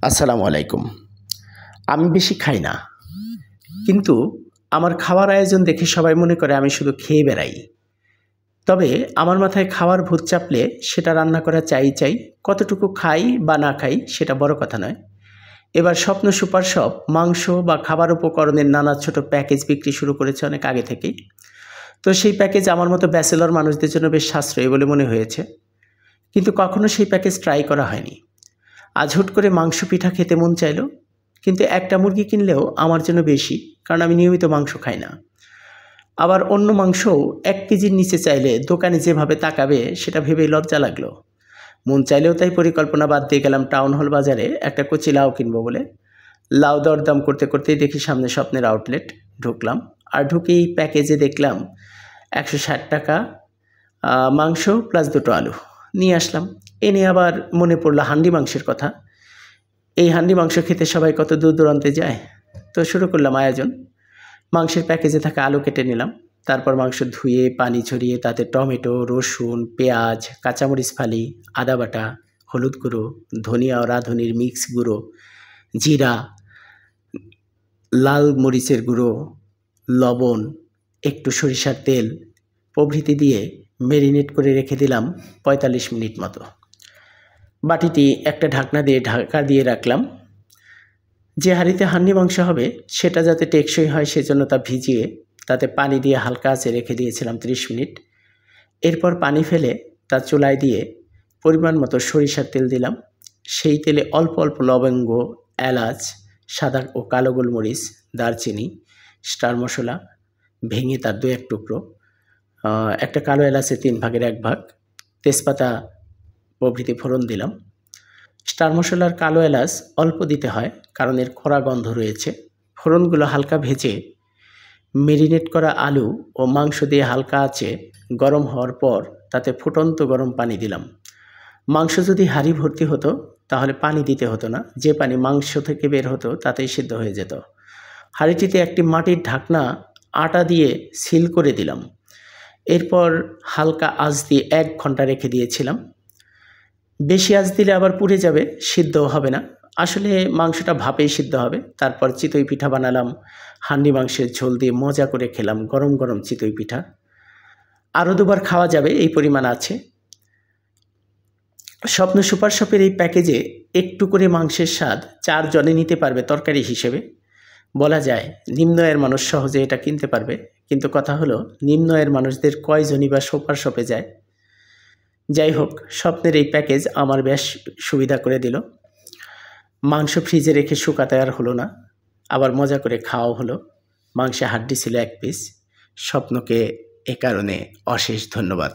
আসসালামু আলাইকুম। আমি বেশি খাই না, কিন্তু আমার খাওয়ার আয়োজন দেখে সবাই মনে করে আমি শুধু খেয়ে বেড়াই। তবে আমার মাথায় খাওয়ার ভূত চাপলে সেটা রান্না করা চাই। কতটুকু খাই বা না খাই সেটা বড় কথা নয়। এবার স্বপ্ন সুপার শপ মাংস বা খাবার উপকরণের নানা ছোট প্যাকেজ বিক্রি শুরু করেছে অনেক আগে থেকেই। তো সেই প্যাকেজ আমার মতো ব্যাচেলর মানুষদের জন্য বেশ সাশ্রয়ী বলে মনে হয়েছে, কিন্তু কখনো সেই প্যাকেজ ট্রাই করা হয়নি। আজ হুট করে মাংস পিঠা খেতে মন চাইলো, কিন্তু একটা মুরগি কিনলেও আমার জন্য বেশি, কারণ আমি নিয়মিত মাংস খাই না। আবার অন্য মাংসও 1 কেজির নিচে চাইলে দোকানে যেভাবে তাকাবে সেটা ভেবেই লজ্জা লাগলো। মন চাইলেও তাই পরিকল্পনা বাদ দিয়ে গেলাম টাউন হল বাজারে একটা কচি লাউ কিনবো বলে। লাউ দরদাম করতে করতেই দেখি সামনে স্বপ্নের আউটলেট। ঢুকলাম, আর ঢুকেই প্যাকেজে দেখলাম 160 টাকা মাংস প্লাস 2টো আলু নিয়ে আসলাম। এনে আবার মনে পড়লো হান্ডি মাংসের কথা। এই হান্ডি মাংস খেতে সবাই কত দূর দূরান্তে যায়। তো শুরু করলাম আয়োজন। মাংসের প্যাকেজে থাকা আলু কেটে নিলাম, তারপর মাংস ধুয়ে পানি ঝরিয়ে তাতে টমেটো, রসুন, পেঁয়াজ, কাঁচামরিচ ফালি, আদা বাটা, হলুদ গুঁড়ো, ধনিয়া ও রাঁধুনির মিক্স গুঁড়ো, জিরা, লাল মরিচের গুঁড়ো, লবণ, একটু সরিষার তেল প্রভৃতি দিয়ে ম্যারিনেট করে রেখে দিলাম 45 মিনিট মতো। বাটিটি একটা ঢাকনা দিয়ে ঢাকা দিয়ে রাখলাম। যে হাঁড়িতে হান্ডি মাংস হবে সেটা যাতে টেকসই হয় সেজন্য তা ভিজিয়ে তাতে পানি দিয়ে হালকা আঁচে রেখে দিয়েছিলাম 30 মিনিট। এরপর পানি ফেলে তা চুলায় দিয়ে পরিমাণ মতো সরিষার তেল দিলাম। সেই তেলে অল্প অল্প লবঙ্গ, এলাচ, সাদা ও কালো গোলমরিচ, দারচিনি, স্টার মশলা ভেঙে তার 2-1 টুকরো, একটা কালো এলাচের 3 ভাগের 1 ভাগ, তেজপাতা প্রভৃতি ফোড়ন দিলাম। স্টার মশলার কালো এলাচ অল্প দিতে হয়, কারণ এর কড়া গন্ধ রয়েছে। ফোড়নগুলো হালকা ভেজে ম্যারিনেট করা আলু ও মাংস দিয়ে হালকা আঁচে গরম হওয়ার পর তাতে ফুটন্ত গরম পানি দিলাম। মাংস যদি হাঁড়ি ভর্তি হতো তাহলে পানি দিতে হতো না, যে পানি মাংস থেকে বের হতো তাতেই সিদ্ধ হয়ে যেত। হাঁড়িটিতে একটি মাটির ঢাকনা আটা দিয়ে সিল করে দিলাম। এরপর হালকা আঁচ দিয়ে 1 ঘন্টা রেখে দিয়েছিলাম। বেশি আঁচ দিলে আবার পুড়ে যাবে, সিদ্ধ হবে না। আসলে মাংসটা ভাপেই সিদ্ধ হবে। তারপর চিতই পিঠা বানালাম। হান্ডি মাংসের ঝোল দিয়ে মজা করে খেলাম গরম গরম চিতই পিঠা। আরও 2বার খাওয়া যাবে এই পরিমাণ আছে। স্বপ্ন সুপার শপের এই প্যাকেজে একটু করে মাংসের স্বাদ 4 জনে নিতে পারবে তরকারি হিসেবে। বলা যায় নিম্ন আয়ের মানুষ সহজে এটা কিনতে পারবে, কিন্তু কথা হলো নিম্ন আয়ের মানুষদের কয়জনই বা সুপার শপে যায়। যাই হোক, স্বপ্নের এই প্যাকেজ আমার বেশ সুবিধা করে দিল। মাংস ফ্রিজে রেখে শুকাতে আর হলো না, আবার মজা করে খাওয়াও হলো। মাংসে হাড্ডি ছিল 1 পিস। স্বপ্নকে এ কারণে অশেষ ধন্যবাদ।